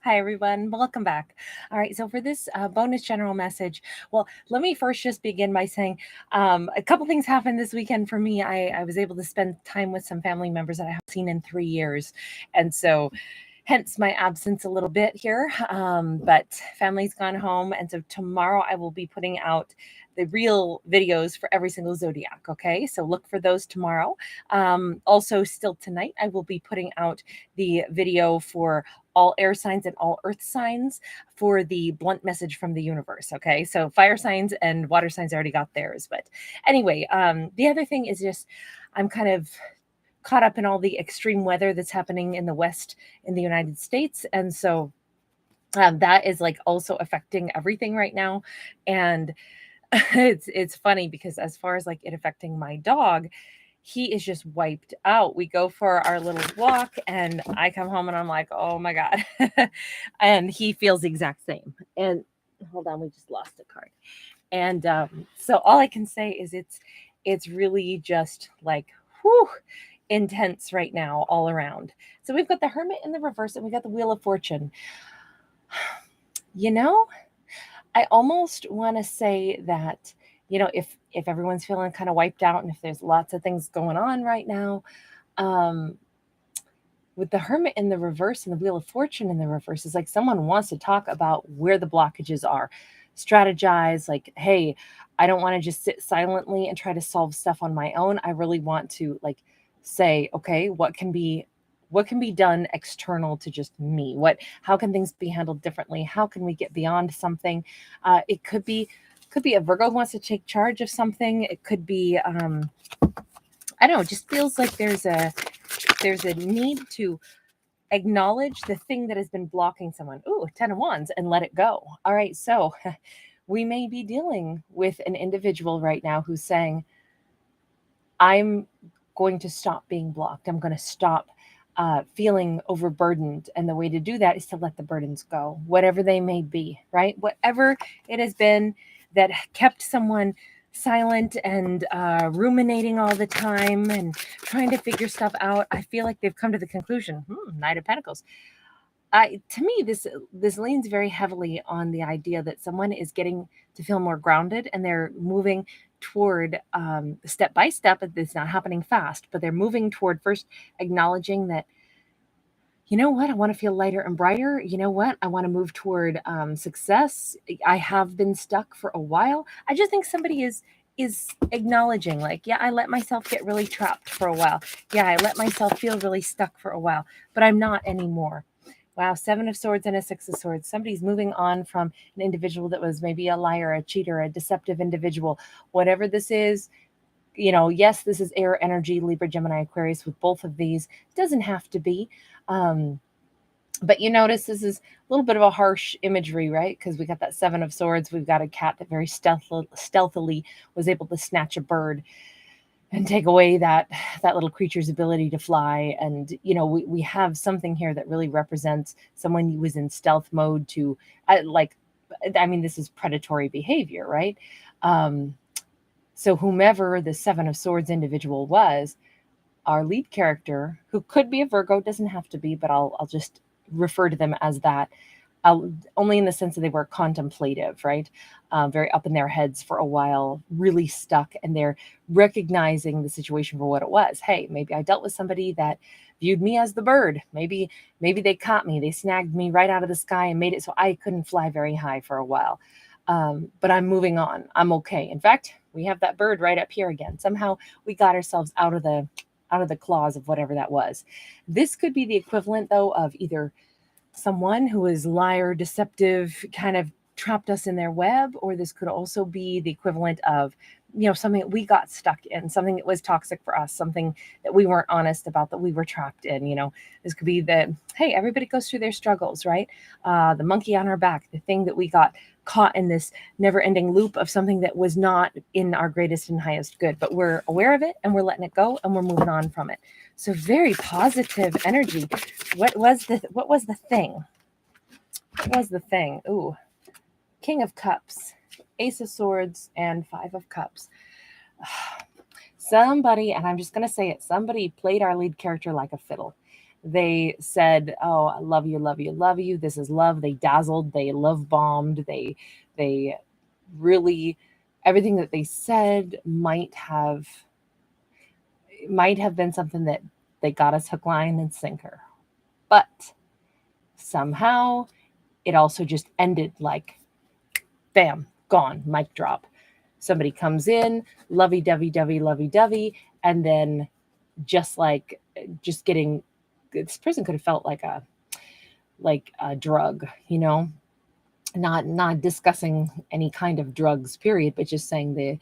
Hi, everyone. Welcome back. All right. So, for this bonus general message, well, let me first just begin by saying a couple things happened this weekend for me. I was able to spend time with some family members that I haven't seen in 3 years. And so, hence my absence a little bit here. But family's gone home. And so, tomorrow I will be putting out the real videos for every single zodiac. Okay. So, look for those tomorrow. Also, still tonight, I will be putting out the video for all air signs and all earth signs for the blunt message from the universe. Okay. So fire signs and water signs already got theirs. But anyway, the other thing is just I'm kind of caught up in all the extreme weather that's happening in the West in the United States. And so that is like also affecting everything right now. And it's funny because as far as like it affecting my dog, he is just wiped out. We go for our little walk and I come home and I'm like, oh my God. And he feels the exact same. And hold on, we just lost a card. And so all I can say is it's really just like whew, intense right now all around. So we've got the Hermit in the reverse and we got the Wheel of Fortune. You know, I almost want to say that, if everyone's feeling kind of wiped out and if there's lots of things going on right now, um, with the Hermit in the reverse and the Wheel of Fortune in the reverse, is like someone wants to talk about where the blockages are, strategize, like, hey, I don't want to just sit silently and try to solve stuff on my own. I really want to like say, okay, what can be done external to just me? How can things be handled differently? How can we get beyond something? It could be a Virgo who wants to take charge of something. It could be I don't know, it just feels like there's a need to acknowledge the thing that has been blocking someone. Ooh, 10 of Wands, and let it go. All right, so we may be dealing with an individual right now who's saying, I'm going to stop being blocked. I'm going to stop feeling overburdened. And the way to do that is to let the burdens go, whatever they may be, right? Whatever it has been that kept someone silent and ruminating all the time and trying to figure stuff out, I feel like they've come to the conclusion, Knight of Pentacles. To me, this leans very heavily on the idea that someone is getting to feel more grounded and they're moving toward step by step. It's not happening fast, but they're moving toward first acknowledging that, you know what, I want to feel lighter and brighter. You know what, I want to move toward success. I have been stuck for a while. I just think somebody is acknowledging, like, yeah, I let myself get really trapped for a while. Yeah, I let myself feel really stuck for a while, but I'm not anymore. Wow, 7 of Swords and a 6 of Swords. Somebody's moving on from an individual that was maybe a liar, a cheater, a deceptive individual. Whatever this is, yes, this is air energy, Libra, Gemini, Aquarius with both of these. It doesn't have to be. But you notice this is a little bit of a harsh imagery, right? Because we got that 7 of Swords. We've got a cat that very stealthily was able to snatch a bird and take away that little creature's ability to fly. And we have something here that really represents someone who was in stealth mode to this is predatory behavior, right? So whomever the 7 of Swords individual was, our lead character, who could be a Virgo, doesn't have to be, but I'll just refer to them as that, only in the sense that they were contemplative, right? Very up in their heads for a while, really stuck, and they're recognizing the situation for what it was. Hey, maybe I dealt with somebody that viewed me as the bird. Maybe they caught me. They snagged me right out of the sky and made it so I couldn't fly very high for a while. But I'm moving on. I'm okay. In fact, we have that bird right up here again. Somehow we got ourselves out of the claws of whatever that was. This could be the equivalent, though, of either someone who is liar, deceptive, kind of trapped us in their web, or this could also be the equivalent of, something that we got stuck in, something that was toxic for us, something that we weren't honest about, that we were trapped in. This could be hey, everybody goes through their struggles, right? The monkey on our back, the thing that we got caught in this never-ending loop of something that was not in our greatest and highest good, but we're aware of it and we're letting it go and we're moving on from it. So very positive energy. What was the thing? What was the thing? Ooh, King of Cups, Ace of Swords, and 5 of Cups. Somebody, and I'm just going to say it, somebody played our lead character like a fiddle. They said, oh, I love you, love you, love you. This is love. They dazzled, they love bombed, they really, everything that they said might have been something that they got us hook, line, and sinker. But somehow it also just ended like, bam, gone, mic drop. Somebody comes in, lovey-dovey, and then just getting, this person could have felt like a drug, not discussing any kind of drugs, period, but just saying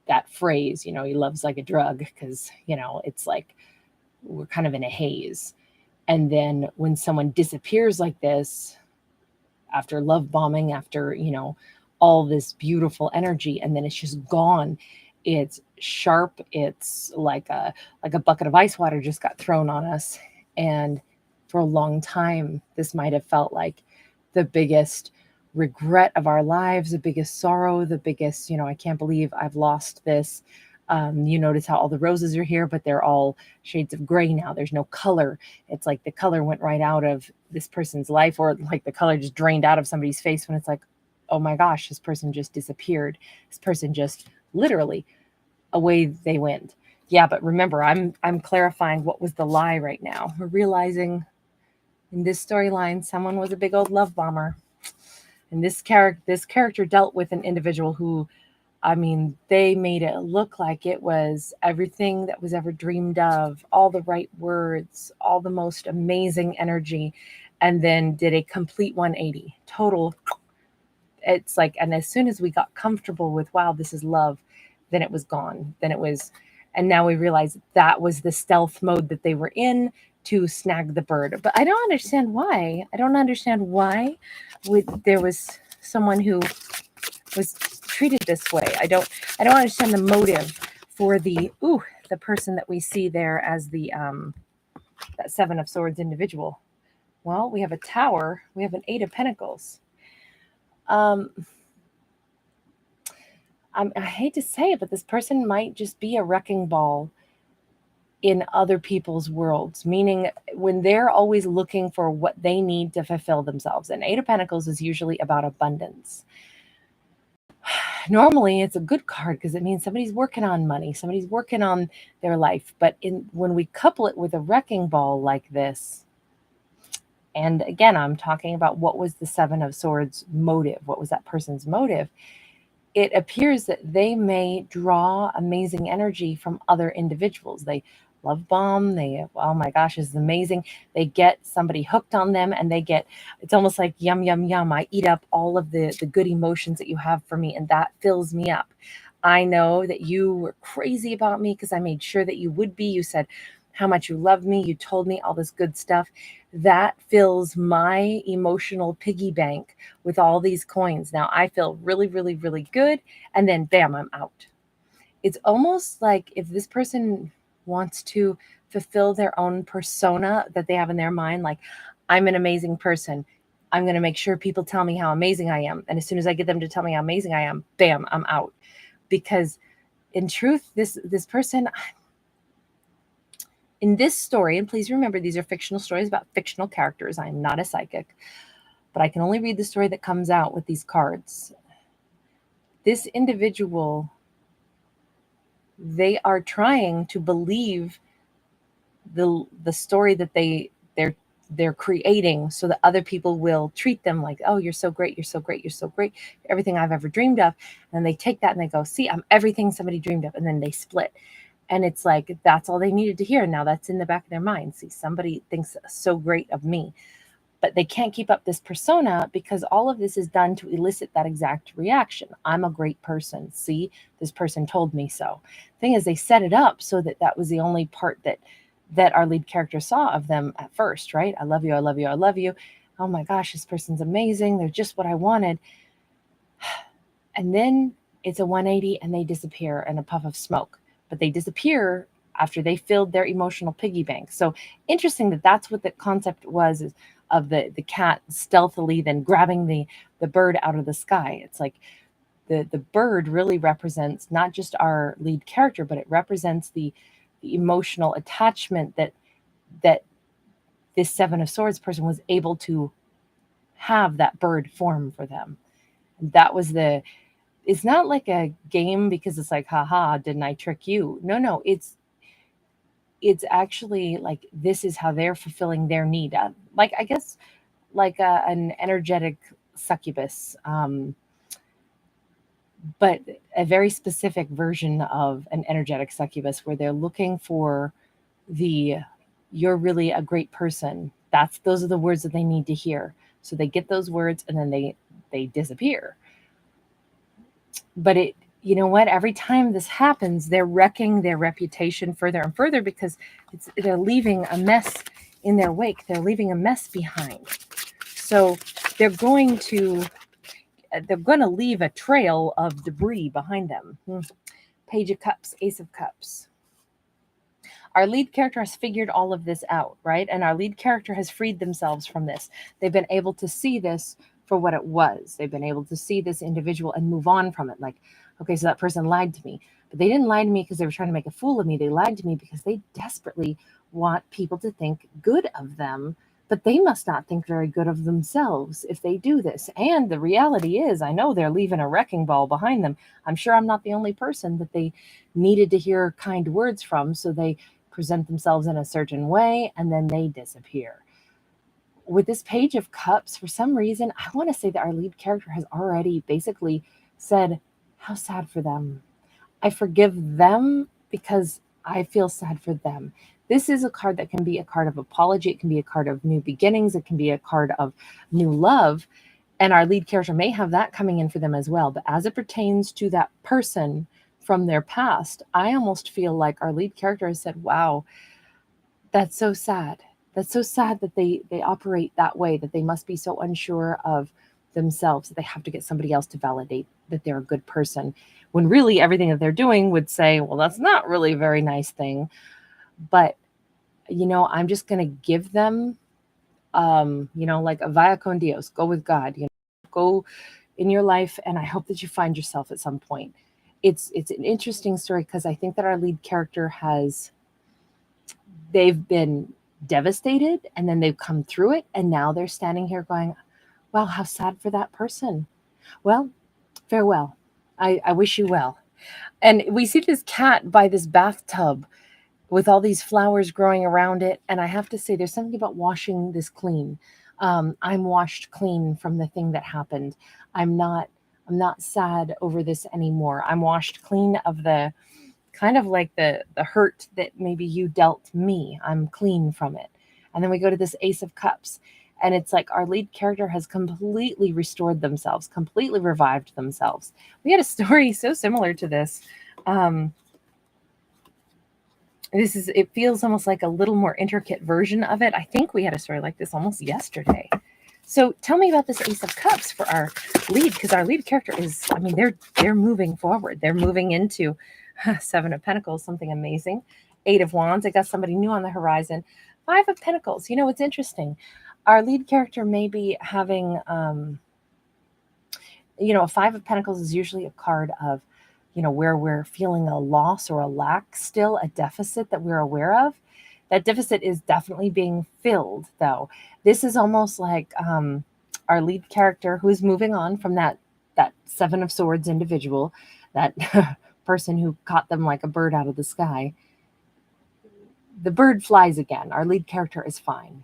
that phrase, he loves like a drug, because, it's like we're kind of in a haze. And then when someone disappears like this, after love bombing, after, all this beautiful energy, and then it's just gone, it's sharp. It's like a bucket of ice water just got thrown on us. And for a long time, this might have felt like the biggest regret of our lives, the biggest sorrow, the biggest, I can't believe I've lost this. You notice how all the roses are here, but they're all shades of gray now. There's no color. It's like the color went right out of this person's life, or like the color just drained out of somebody's face, when it's like, oh my gosh, this person just disappeared. This person just literally, away they went. Yeah, but remember, I'm clarifying what was the lie right now. We're realizing in this storyline, someone was a big old love bomber. And this character dealt with an individual who, they made it look like it was everything that was ever dreamed of, all the right words, all the most amazing energy, and then did a complete 180, total. It's like, and as soon as we got comfortable with, wow, this is love, then it was gone. And now we realize that was the stealth mode that they were in to snag the bird. But I don't understand why. There was someone who was treated this way. I don't understand the motive for the person that we see there as the that Seven of Swords individual. Well, we have a Tower, we have an Eight of Pentacles. I hate to say it, but this person might just be a wrecking ball in other people's worlds, meaning when they're always looking for what they need to fulfill themselves. And Eight of Pentacles is usually about abundance. Normally it's a good card because it means somebody's working on money, somebody's working on their life. But when we couple it with a wrecking ball like this, and again, I'm talking about what was the Seven of Swords motive? What was that person's motive? It appears that they may draw amazing energy from other individuals. They love bomb. Oh my gosh, this is amazing. They get somebody hooked on them, and it's almost like yum, yum, yum. I eat up all of the good emotions that you have for me, and that fills me up. I know that you were crazy about me because I made sure that you would be. You said how much you loved me. You told me all this good stuff. That fills my emotional piggy bank with all these coins. Now I feel really, really, really good. And then bam, I'm out. It's almost like if this person wants to fulfill their own persona that they have in their mind, like, I'm an amazing person. I'm going to make sure people tell me how amazing I am. And as soon as I get them to tell me how amazing I am, bam, I'm out. Because in truth, this person, in this story, and please remember, these are fictional stories about fictional characters. I am not a psychic, but I can only read the story that comes out with these cards. This individual, they are trying to believe the story that they're creating, so that other people will treat them like, oh, you're so great, you're so great, you're so great, everything I've ever dreamed of. And they take that and they go, see, I'm everything somebody dreamed of. And then they split. And it's like, that's all they needed to hear. Now that's in the back of their mind. See, somebody thinks so great of me. But they can't keep up this persona because all of this is done to elicit that exact reaction. I'm a great person. See, this person told me so. Thing is, they set it up so that was the only part that our lead character saw of them at first, right? I love you, I love you, I love you. Oh my gosh, this person's amazing. They're just what I wanted. And then it's a 180 and they disappear in a puff of smoke. But they disappear after they filled their emotional piggy bank. So interesting that's what the concept was of the cat stealthily then grabbing the bird out of the sky. It's like the bird really represents not just our lead character, but it represents the emotional attachment that that this Seven of Swords person was able to have that bird form for them. That was it's not like a game because it's like, haha, didn't I trick you? No, it's actually like, this is how they're fulfilling their need. Like, I guess, like an energetic succubus, but a very specific version of an energetic succubus where they're looking for you're really a great person. Those are the words that they need to hear. So they get those words and then they disappear. But you know what? Every time this happens, they're wrecking their reputation further and further because they're leaving a mess in their wake. They're leaving a mess behind. So they're going to leave a trail of debris behind them. Page of Cups, Ace of Cups. Our lead character has figured all of this out, right? And our lead character has freed themselves from this. They've been able to see this for what it was. They've been able to see this individual and move on from it. Like, okay, so that person lied to me. But they didn't lie to me because they were trying to make a fool of me. They lied to me because they desperately want people to think good of them. But they must not think very good of themselves if they do this. And the reality is, I know they're leaving a wrecking ball behind them. I'm sure I'm not the only person that they needed to hear kind words from. So they present themselves in a certain way and then they disappear. With this Page of Cups, for some reason, I want to say that our lead character has already basically said, how sad for them. I forgive them because I feel sad for them. This is a card that can be a card of apology. It can be a card of new beginnings. It can be a card of new love. And our lead character may have that coming in for them as well. But as it pertains to that person from their past, I almost feel like our lead character has said, wow, that's so sad. That's so sad that they operate that way, that they must be so unsure of themselves that they have to get somebody else to validate that they're a good person, when really everything that they're doing would say, well, that's not really a very nice thing. But, I'm just going to give them, like a vaya con Dios, go with God, go in your life. And I hope that you find yourself at some point. It's an interesting story because I think that our lead character they've been devastated and then they've come through it. And now they're standing here going, wow, how sad for that person. Well, farewell. I wish you well. And we see this cat by this bathtub with all these flowers growing around it. And I have to say, there's something about washing this clean. I'm washed clean from the thing that happened. I'm not sad over this anymore. I'm washed clean of the kind of like the hurt that maybe you dealt me. I'm clean from it. And then we go to this Ace of Cups. And it's like our lead character has completely restored themselves, completely revived themselves. We had a story so similar to this. It feels almost like a little more intricate version of it. I think we had a story like this almost yesterday. So tell me about this Ace of Cups for our lead, because our lead character is, they're moving forward. They're moving into Seven of Pentacles, something amazing. Eight of Wands, I got somebody new on the horizon. Five of Pentacles, it's interesting. Our lead character may be having, a Five of Pentacles is usually a card of, where we're feeling a loss or a lack still, a deficit that we're aware of. That deficit is definitely being filled, though. This is almost like our lead character who's moving on from that Seven of Swords individual, that person who caught them like a bird out of the sky. The bird flies again. Our lead character is fine.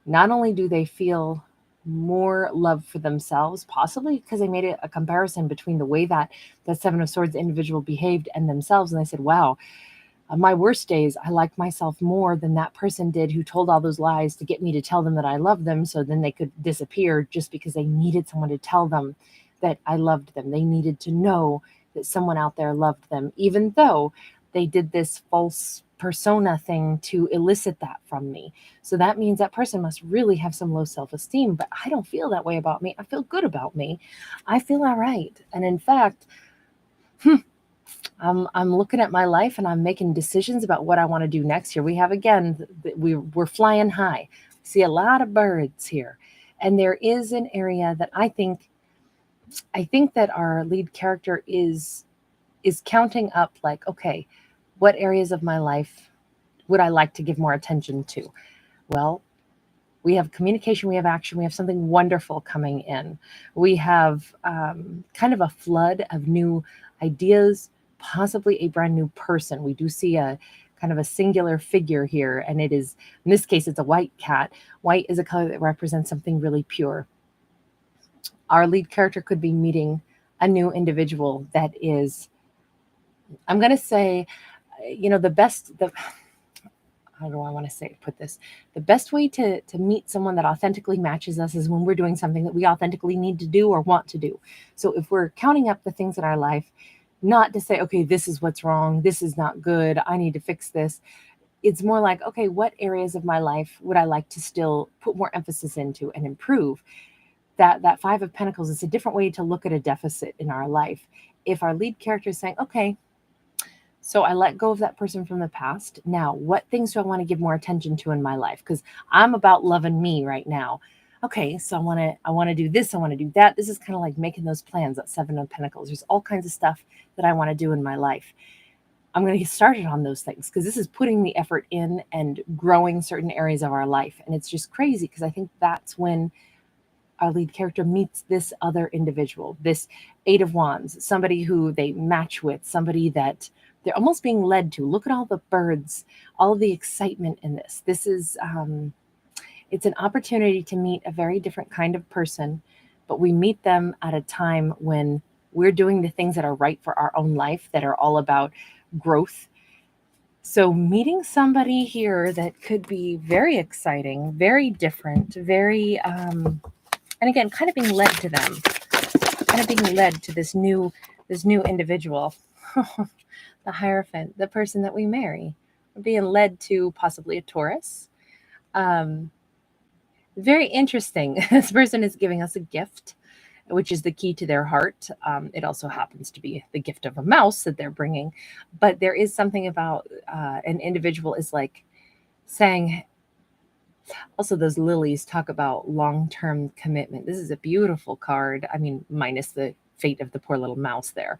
Not only do they feel more love for themselves, possibly because they made a comparison between the way that Seven of Swords individual behaved and themselves, and they said, wow, on my worst days, I like myself more than that person did who told all those lies to get me to tell them that I love them, so then they could disappear just because they needed someone to tell them that I loved them. They needed to know that someone out there loved them, even though they did this false persona thing to elicit that from me. So that means that person must really have some low self-esteem, but I don't feel that way about me. I feel good about me. I feel all right. And in fact, I'm looking at my life and I'm making decisions about what I want to do next year. We have, again, we're flying high. See a lot of birds here. And there is an area that I think that our lead character is counting up, like, okay, what areas of my life would I like to give more attention to? Well, we have communication, we have action, we have something wonderful coming in. We have kind of a flood of new ideas, possibly a brand new person. We do see a kind of a singular figure here, and it is, in this case, it's a white cat. White is a color that represents something really pure. Our lead character could be meeting a new individual that is, I'm going to say, how do I want to put this? The best way to meet someone that authentically matches us is when we're doing something that we authentically need to do or want to do. So if we're counting up the things in our life, not to say, okay, this is what's wrong, this is not good, I need to fix this. It's more like, okay, what areas of my life would I like to still put more emphasis into and improve? That Five of Pentacles is a different way to look at a deficit in our life. If our lead character is saying, okay, so I let go of that person from the past. Now, what things do I want to give more attention to in my life? Because I'm about loving me right now. Okay, so I want to do this, I want to do that. This is kind of like making those plans, that Seven of Pentacles. There's all kinds of stuff that I want to do in my life. I'm going to get started on those things because this is putting the effort in and growing certain areas of our life. And it's just crazy because I think that's when our lead character meets this other individual, this Eight of Wands, somebody who they match with, somebody that they're almost being led to. Look at all the birds, all of the excitement in this. This is, it's an opportunity to meet a very different kind of person, but we meet them at a time when we're doing the things that are right for our own life, that are all about growth. So meeting somebody here that could be very exciting, very different, very, and again, kind of being led to them, kind of being led to this new individual. The Hierophant, the person that we marry. We're being led to possibly a Taurus. Very interesting. This person is giving us a gift, which is the key to their heart. It also happens to be the gift of a mouse that they're bringing. But there is something about an individual is like saying, also those lilies talk about long-term commitment. This is a beautiful card. I mean, minus the fate of the poor little mouse there.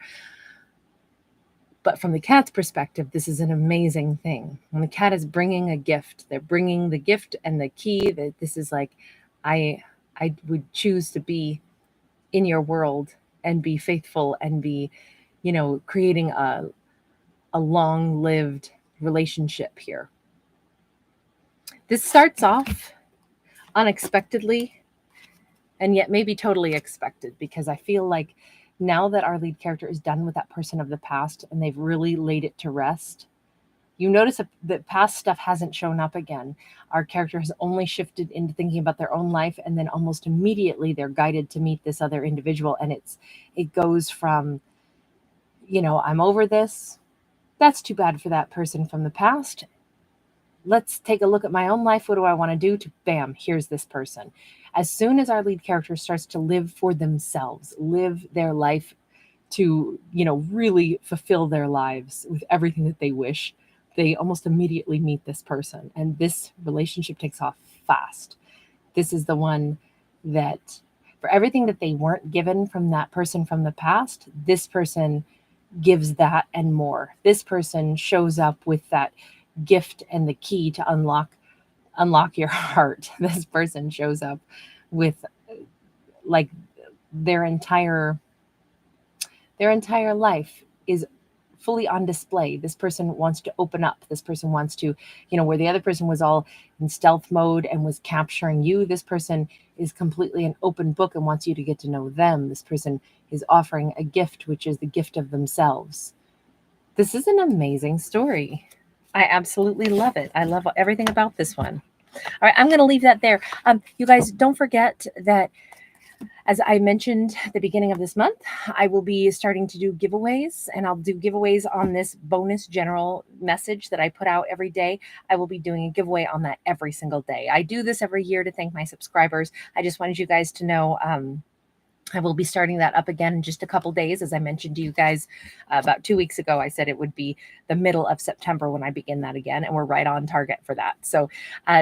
But from the cat's perspective, this is an amazing thing. When the cat is bringing a gift, they're bringing the gift and the key. That this is like, I would choose to be in your world and be faithful and be, creating a long-lived relationship here. This starts off unexpectedly and yet maybe totally expected, because I feel like now that our lead character is done with that person of the past and they've really laid it to rest, you notice that past stuff hasn't shown up again. Our character has only shifted into thinking about their own life, and then almost immediately they're guided to meet this other individual. And it goes from, I'm over this. That's too bad for that person from the past. Let's take a look at my own life. What do I want to do? To bam, here's this person. As soon as our lead character starts to live for themselves, live their life to, really fulfill their lives with everything that they wish, they almost immediately meet this person. And this relationship takes off fast. This is the one that, for everything that they weren't given from that person from the past, this person gives that and more. This person shows up with that gift and the key to unlock your heart. This person shows up with like their entire life is fully on display. This person wants to open up. This person wants to, where the other person was all in stealth mode and was capturing you, this person is completely an open book and wants you to get to know them. This person is offering a gift, which is the gift of themselves. This is an amazing story. I absolutely love it. I love everything about this one. All right, I'm going to leave that there. You guys, don't forget that, as I mentioned at the beginning of this month, I will be starting to do giveaways, and I'll do giveaways on this bonus general message that I put out every day. I will be doing a giveaway on that every single day. I do this every year to thank my subscribers. I just wanted you guys to know I will be starting that up again in just a couple days. As I mentioned to you guys about 2 weeks ago, I said it would be the middle of September when I begin that again, and we're right on target for that. So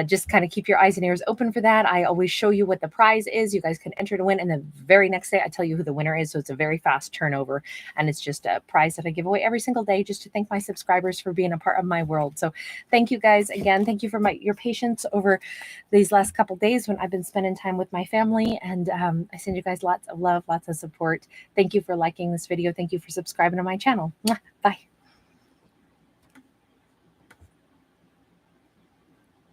just kind of keep your eyes and ears open for that. I always show you what the prize is. You guys can enter to win, and the very next day I tell you who the winner is. So it's a very fast turnover, and it's just a prize that I give away every single day just to thank my subscribers for being a part of my world. So thank you guys again. Thank you for your patience over these last couple days when I've been spending time with my family, and I send you guys lots of love, lots of support. Thank you for liking this video. Thank you for subscribing to my channel. Bye.